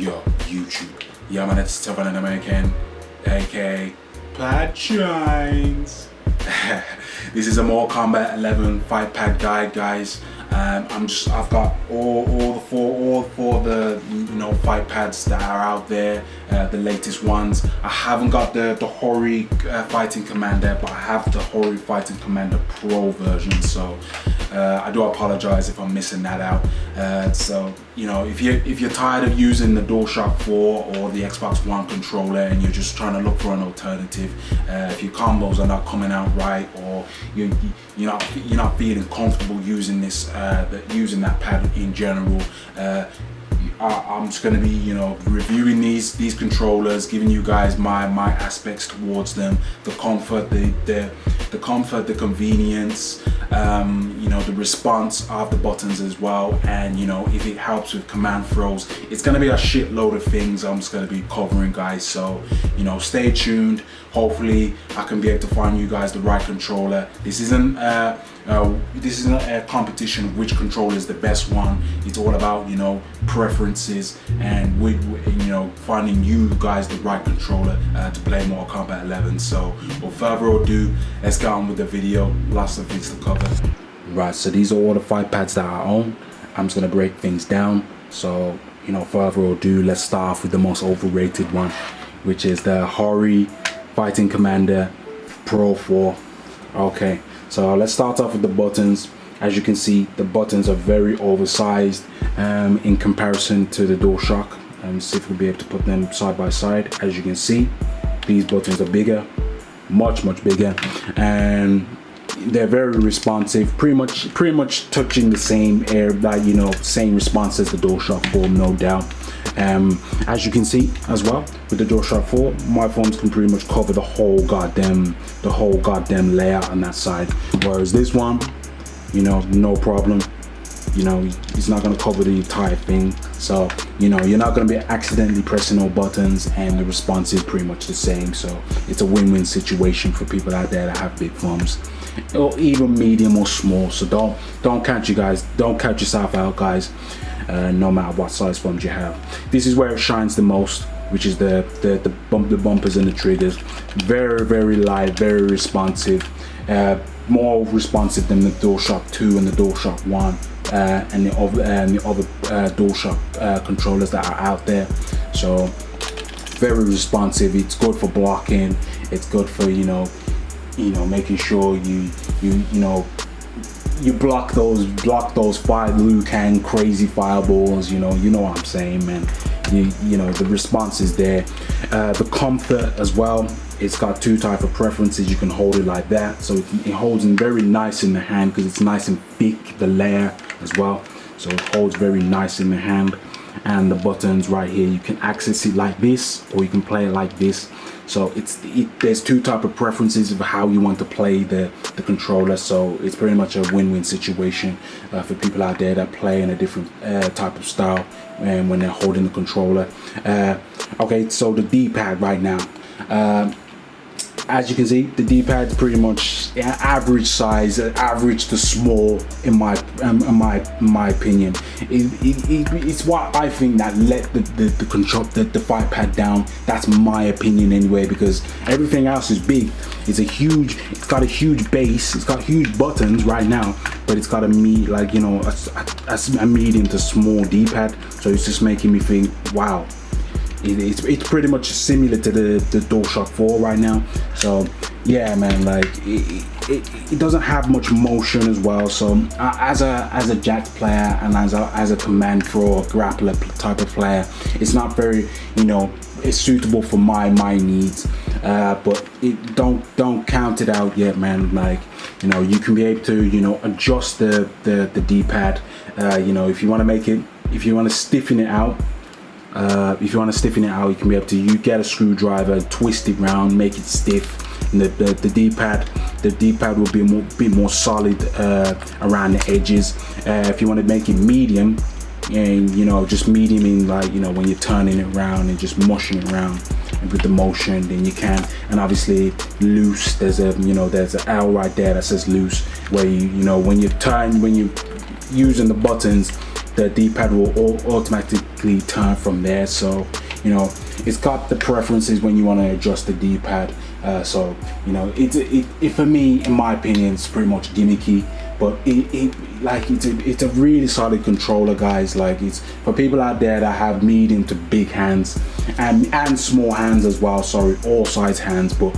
Yo, YouTube. Yeah, man, it's Tough and American, aka Plaid Shines. This is a Mortal Kombat 11 fight pad guide, guys. I've got all four of the fight pads that are out there, the latest ones. I haven't got the Hori Fighting Commander, but I have the Hori Fighting Commander Pro version. So I do apologize if I'm missing that out. So if you're tired of using the DualShock 4 or the Xbox One controller and you're just trying to look for an alternative, if your combos are not coming out right, or you're not feeling comfortable using this using that pad in general, I'm just going to be reviewing these controllers, giving you guys my aspects towards them, the comfort, the comfort, the convenience, the response of the buttons as well, and if it helps with command throws. It's going to be a shitload of things I'm just going to be covering, guys. So stay tuned. Hopefully I can be able to find you guys the right controller. This isn't a competition of which controller is the best one. It's all about preferences and finding you guys the right controller to play Mortal Kombat 11. So without further ado, let's get on with the video. Lots of things to cover. Right, so these are all the fight pads that I own. I'm just gonna break things down. So further ado, let's start off with the most overrated one, which is the Hori Fighting Commander Pro 4. Okay, so let's start off with the buttons. As you can see, the buttons are very oversized in comparison to the DualShock. See if we'll be able to put them side by side. As you can see, these buttons are bigger, much bigger, and they're very responsive, pretty much touching the same same response as the DualShock 4, no doubt. As you can see as well, with the DualShock 4, my thumbs can pretty much cover the whole goddamn layout on that side, whereas this one, no problem. It's not going to cover the entire thing, so you're not going to be accidentally pressing all buttons, and the response is pretty much the same. So it's a win-win situation for people out there that have big thumbs, or even medium or small. So don't count yourself out, guys. No matter what size thumbs you have, this is where it shines the most, which is the bumpers and the triggers. Very light, very responsive, more responsive than the DualShock 2 and the DualShock 1 and the other DualShock controllers that are out there. So very responsive. It's good for blocking. It's good for making sure you block those Liu Kang crazy fireballs. You know what I'm saying, man. The response is there. The comfort as well, it's got two type of preferences. You can hold it like that, so it holds in very nice in the hand because it's nice and thick, the layer as well, so it holds very nice in the hand. And the buttons right here, you can access it like this, or you can play it like this. So there's two type of preferences of how you want to play the controller. So it's pretty much a win-win situation for people out there that play in a different type of style and when they're holding the controller. Okay, so the D-pad right now. As you can see, the D-pad is pretty much average size, average to small in my opinion. It's what I think that let the fight pad down. That's my opinion anyway, because everything else is big. It's got a huge base. It's got huge buttons right now, but it's got a medium to small D-pad. So it's just making me think, wow. It's pretty much similar to the DualShock 4 right now. So yeah, man, like it doesn't have much motion as well. So as a jack player and as a command throw or grappler type of player, it's not very it's suitable for my needs. But don't count it out yet, man. Like you can be able to adjust the D-pad. If you want to stiffen it out. You can be able to get a screwdriver, twist it around, make it stiff, and the D-pad will be a bit more solid around the edges. If you want to make it medium, and just medium in when you're turning it around and just mushing it around with the motion, then you can. And obviously loose, there's an L right there that says loose, where when you're using the buttons, the D-pad will automatically turn from there. So you know, it's got the preferences when you want to adjust the D-pad. So you know, it for me, in my opinion, it's pretty much gimmicky, but it's a really solid controller, guys. Like, it's for people out there that have medium to big hands and small hands as well. Sorry, all size hands. But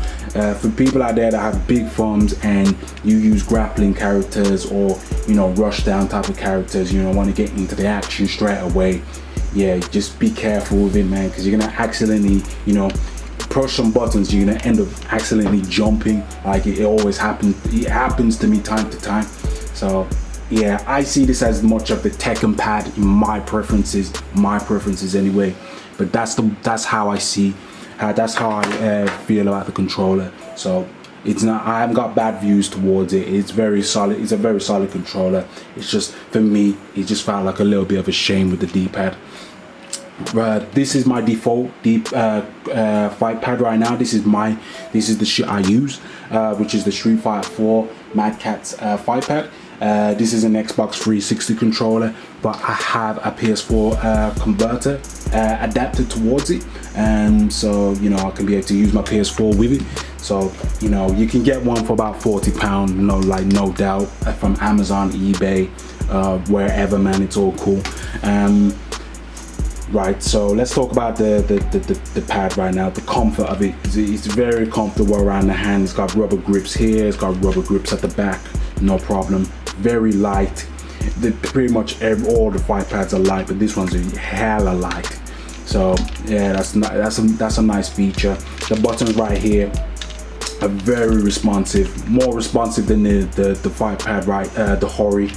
for people out there that have big thumbs and you use grappling characters or, you know, rush down type of characters, you know, want to get into the action straight away, yeah, just be careful with it, man, because you're gonna accidentally, you know, push some buttons, you're gonna end up accidentally jumping. Like, it always happens. It happens to me time to time. So yeah, I see this as much of the Tekken pad in my preferences anyway. But that's how I see, that's how I feel about the controller. So it's not, I haven't got bad views towards it. It's very solid. It's a very solid controller. It's just, for me, it just felt like a little bit of a shame with the D-pad. This is my default fight pad right now. This is the shit I use, which is the Street Fighter 4 Mad Catz fight pad. This is an Xbox 360 controller, but I have a PS4 converter adapted towards it, and so, you know, I can be able to use my PS4 with it. So, you know, you can get one for about £40, no doubt, from Amazon, eBay, wherever, man. It's all cool. Right, so let's talk about the pad right now. The comfort of it, it's very comfortable around the hand. It's got rubber grips here, it's got rubber grips at the back, no problem. Very light. Pretty much all the fight pads are light, but this one's hella light. So yeah, that's a nice feature. The buttons right here are very responsive, more responsive than the fight pad, right? The Hori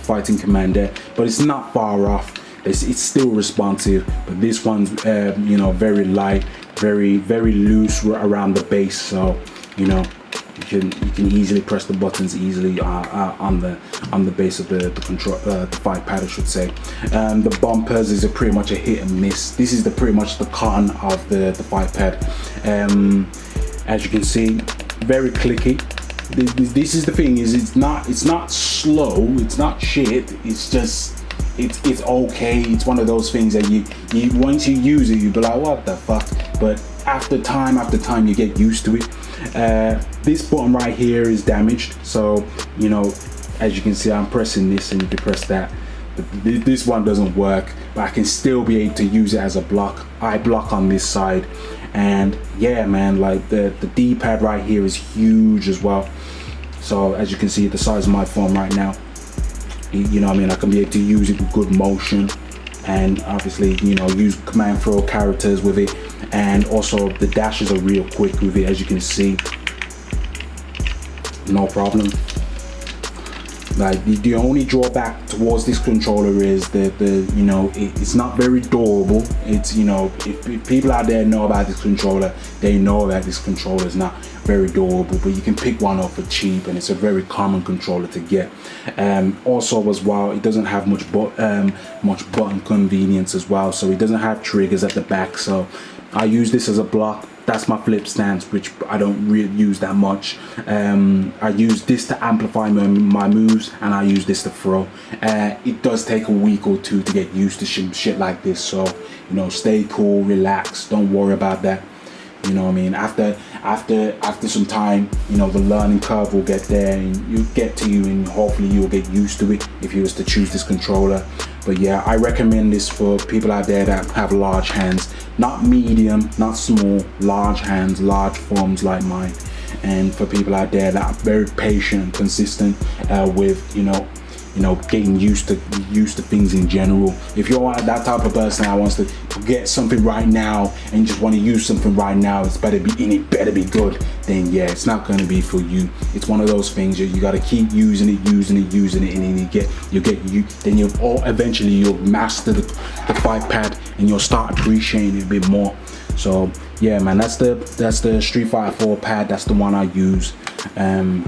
Fighting Commander, but it's not far off. It's still responsive, but this one's you know, very light, very loose around the base. So, you know, you can easily press the buttons easily on the base of the control, the fight pad, I should say. The bumpers is pretty much a hit and miss. This is pretty much the con of the fight pad. As you can see, very clicky. This is the thing, is it's not slow, it's not shit. It's just, it's okay. It's one of those things that you once you use it, you be like, what the fuck? But after time you get used to it. This button right here is damaged, so, you know, as you can see, I'm pressing this, and if you press that, this one doesn't work, but I can still be able to use it as a block. I block on this side, and yeah, man, like the D-pad right here is huge as well. So as you can see, the size of my phone right now, you know what I mean, I can be able to use it with good motion, and obviously, you know, use command throw characters with it, and also the dashes are real quick with it, as you can see, no problem. Like, the only drawback towards this controller is that you know, it's not very durable. It's, you know, if people out there know about this controller, they know that this controller is not very durable, but you can pick one up for cheap, and it's a very common controller to get. Also as well, it doesn't have much button convenience as well, so it doesn't have triggers at the back. So I use this as a block. That's my flip stance, which I don't really use that much. I use this to amplify my moves, and I use this to throw. It does take a week or two to get used to shit like this, so, you know, stay cool, relax, don't worry about that. You know what I mean? After some time, you know, the learning curve will get there, and you'll get to you, and hopefully you'll get used to it if you was to choose this controller. But yeah, I recommend this for people out there that have large hands, not medium, not small, large hands, large thumbs like mine, and for people out there that are very patient and consistent with, you know, getting used to things in general. If you're that type of person that wants to get something right now and just want to use something right now, it better be good, then yeah, it's not going to be for you. It's one of those things you got to keep using it, and then eventually you'll master the fight pad, and you'll start appreciating it a bit more. So yeah, man, that's the Street Fighter 4 pad. That's the one I use. And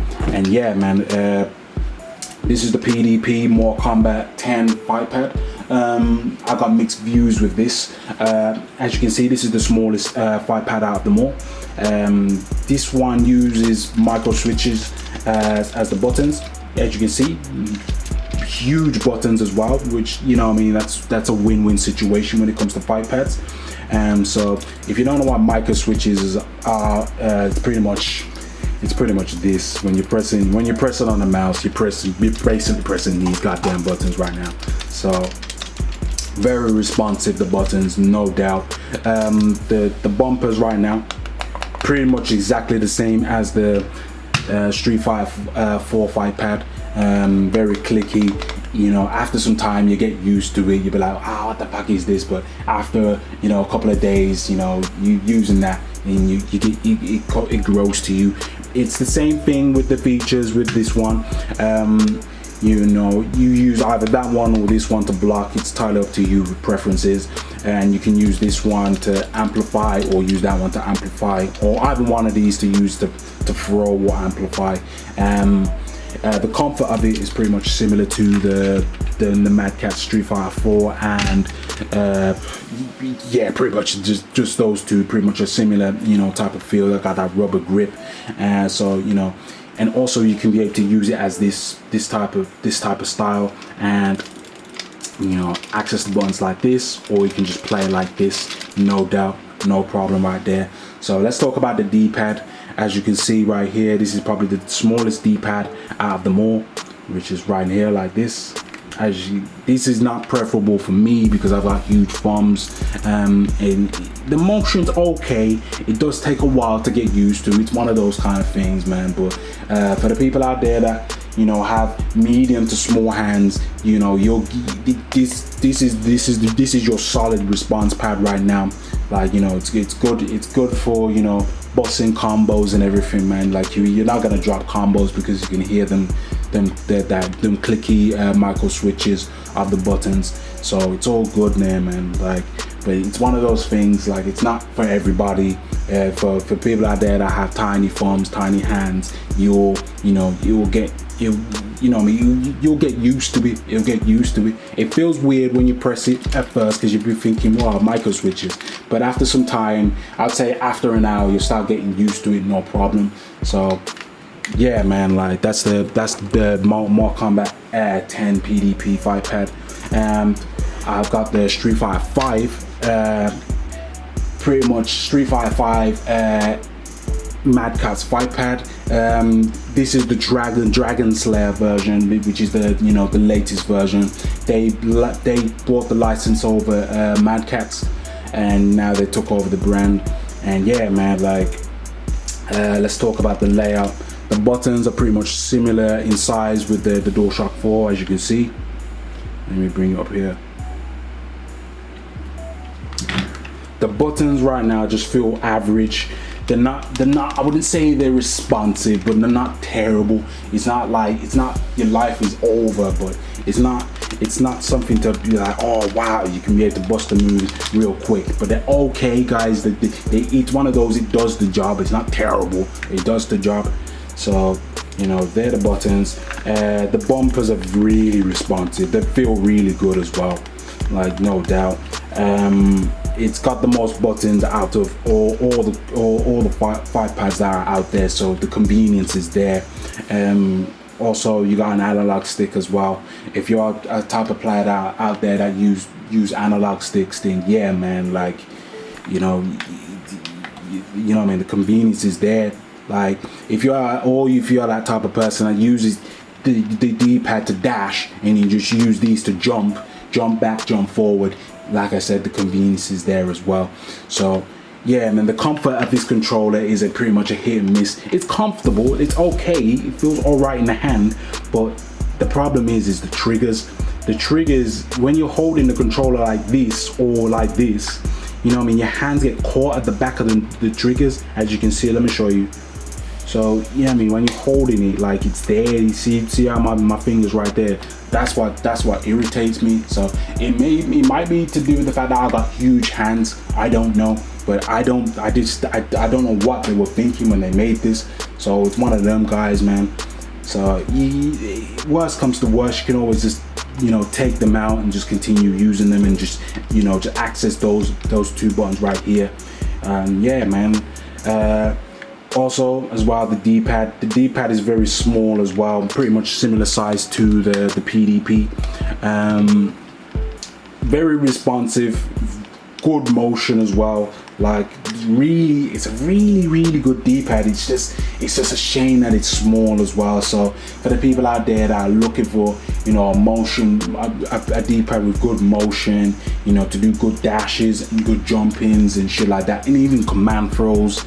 yeah, man, this is the PDP Mortal Kombat 10 fight pad. I got mixed views with this. As you can see, this is the smallest fight pad out of them all. This one uses micro switches as the buttons. As you can see, huge buttons as well, which, you know what I mean, that's a win-win situation when it comes to fight pads. So if you don't know what micro switches are, it's pretty much this. When you're pressing on the mouse, you're basically pressing these goddamn buttons right now. So very responsive, the buttons, no doubt. The bumpers right now, pretty much exactly the same as the Street Fighter 4 fight pad. Very clicky. You know, after some time you get used to it. You'll be like, oh, what the fuck is this? But after, you know, a couple of days, you know, you using that, and it grows to you. It's the same thing with the features with this one. You know, you use either that one or this one to block. It's entirely up to you with preferences, and you can use this one to amplify or use that one to amplify, or either one of these to use to throw or amplify. The comfort of it is pretty much similar to the Mad Catz Street Fighter 4, and yeah, pretty much just those two, pretty much a similar, you know, type of feel. They got that rubber grip, so, you know, and also you can be able to use it as this type of style, and, you know, access the buttons like this, or you can just play it like this, no doubt, no problem right there. So let's talk about the D-pad. As you can see right here, this is probably the smallest D-pad out of them all, which is right here like this. This is not preferable for me because I've got huge thumbs, and the motion's okay. It does take a while to get used to. It's one of those kind of things, man. But for the people out there that, you know, have medium to small hands, you know, this is your solid response pad right now. Like, you know, it's good for, you know, bossing combos and everything, man. Like, you're not gonna drop combos because you can hear them clicky micro switches of the buttons. So it's all good there, man. Like, but it's one of those things, like, it's not for everybody. For people out there that have tiny thumbs, tiny hands, you'll get used to it. You'll get used to it. It feels weird when you press it at first because you'll be thinking, wow, micro switches. But after some time, I'd say after an hour, you'll start getting used to it, no problem. So yeah, man, like that's the Mortal Kombat 10 PDP fight pad. I've got the Street Fighter 5, pretty much Street Fighter 5 Mad Catz fight pad. This is the Dragon Slayer version, which is the, you know, the latest version. They bought the license over Mad Catz, and now they took over the brand. And yeah, man, like let's talk about the layout. The buttons are pretty much similar in size with the DualShock 4, as you can see. Let me bring it up here. The buttons right now just feel average. They're not, I wouldn't say they're responsive, but they're not terrible. It's not your life is over, but it's not something to be like, oh wow, you can be able to bust the moves real quick. But they're okay, guys. It's one of those, it does the job. It's not terrible, it does the job. So, you know, they're the buttons. The bumpers are really responsive. They feel really good as well, like, no doubt. It's got the most buttons out of all the fight pads that are out there, so the convenience is there. Also, you got an analog stick as well. If you're a type of player out there that use analog sticks, then yeah, man, like, you know what I mean, the convenience is there. Like, if you're that type of person that uses the D-pad to dash, and you just use these to jump back, jump forward, like I said, the convenience is there as well. So yeah, man, the comfort of this controller is pretty much a hit and miss. It's comfortable, it's okay, it feels all right in the hand, but the problem is the triggers. The triggers, when you're holding the controller like this or like this, you know what I mean, your hands get caught at the back of the triggers, as you can see. Let me show you. So yeah, I mean, when you're holding it, like, it's there, you see how my fingers right there, that's what irritates me. So it might be to do with the fact that I got huge hands, I don't know, but I don't know what they were thinking when they made this. So it's one of them guys, man. So worst comes to worst, you can always just, you know, take them out and just continue using them, and just, you know, to access those two buttons right here. Yeah, man. Also, as well, the D-pad. The D-pad is very small as well, pretty much similar size to the PDP. Very responsive, good motion as well. Like really, it's a really good D-pad. It's just a shame that it's small as well. So for the people out there that are looking for, you know, a D-pad with good motion, you know, to do good dashes and good jump-ins and shit like that, and even command throws,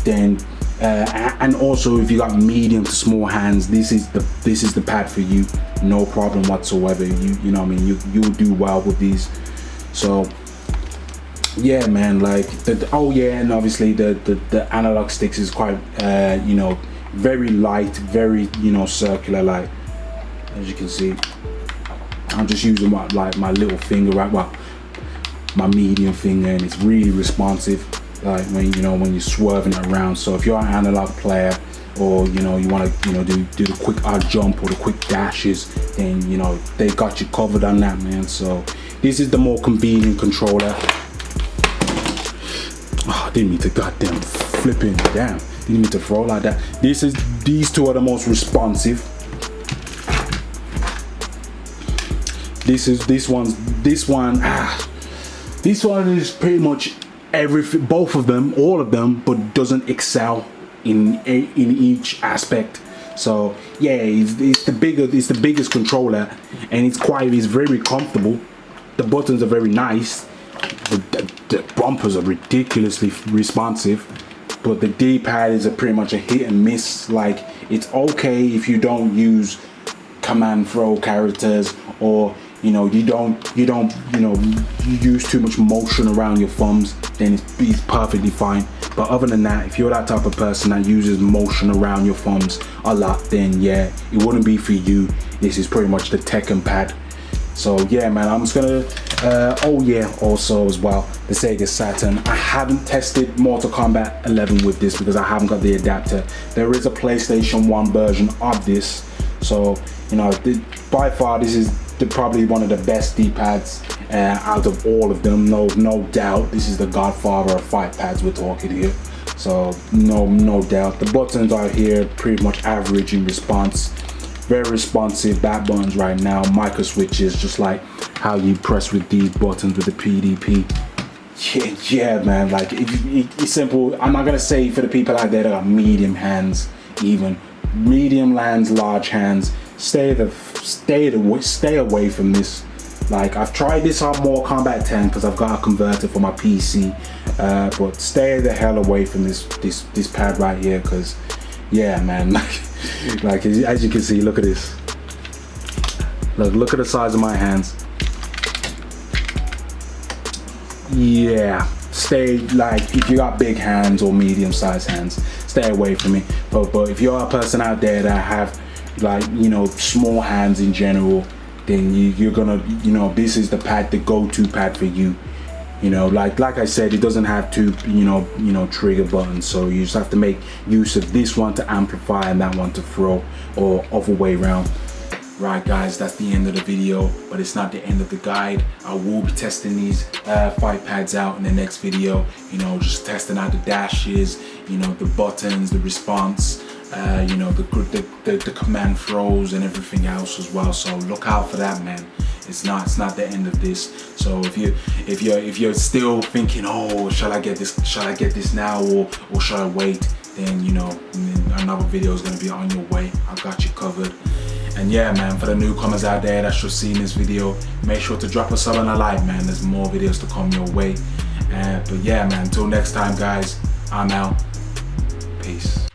then and also if you got medium to small hands, this is the pad for you. No problem whatsoever. You know what I mean, you'll do well with these. So yeah, man, like oh yeah, and obviously the analog sticks is quite you know, very light, very, you know, circular. Like as you can see, I'm just using my little finger, right, well, my medium finger, and it's really responsive. Like when you're swerving it around. So if you're an analog player, or you know, you want to, you know, do the quick odd jump or the quick dashes, then you know they got you covered on that, man. So this is the more convenient controller. Oh, I didn't mean to goddamn flipping, damn, didn't mean to throw like that. These two are the most responsive. This one is pretty much everything, both of them, all of them, but doesn't excel in each aspect. So yeah, it's the biggest controller, and it's very comfortable. The buttons are very nice. The bumpers are ridiculously responsive, but the D-pad is pretty much a hit and miss. Like it's okay if you don't use command throw characters, or you know, you don't you use too much motion around your thumbs, then it's perfectly fine. But other than that, if you're that type of person that uses motion around your thumbs a lot, then yeah, it wouldn't be for you. This is pretty much the Tekken pad. So yeah, man, I'm just gonna oh yeah, also as well, the Sega Saturn. I haven't tested Mortal Kombat 11 with this because I haven't got the adapter. There is a PlayStation 1 version of this, so you know, by far this is probably one of the best D-pads out of all of them. No doubt, this is the godfather of fight pads we're talking here. So no doubt, the buttons are here pretty much average in response. Very responsive back buttons right now, micro switches, just like how you press with these buttons with the PDP. Yeah, man, like it's simple. I'm not gonna say for the people out there that got medium hands, even medium hands, large hands, stay away from this. Like I've tried this on Mortal Kombat 10 because I've got a converter for my PC, but stay the hell away from this pad right here, because yeah, man, like as you can see, look at this. Look at the size of my hands. Yeah, stay, like if you got big hands or medium-sized hands, stay away from it. But if you're a person out there that have, like, you know, small hands in general, then you're gonna, you know, this is the pad, the go-to pad for you. You know, like I said, it doesn't have two, you know, trigger buttons, so you just have to make use of this one to amplify and that one to throw, or other way around. Right guys, that's the end of the video, but it's not the end of the guide. I will be testing these fight pads out in the next video, you know, just testing out the dashes, you know, the buttons, the response, you know, the command throws and everything else as well. So look out for that, man. It's not the end of this. So if you're still thinking, oh, shall I get this now, or shall I wait, then you know, another video is going to be on your way. I got you covered. And yeah, man, for the newcomers out there that's just seeing this video, make sure to drop a sub and a like, man. There's more videos to come your way. But yeah, man, until next time, guys, I'm out. Peace.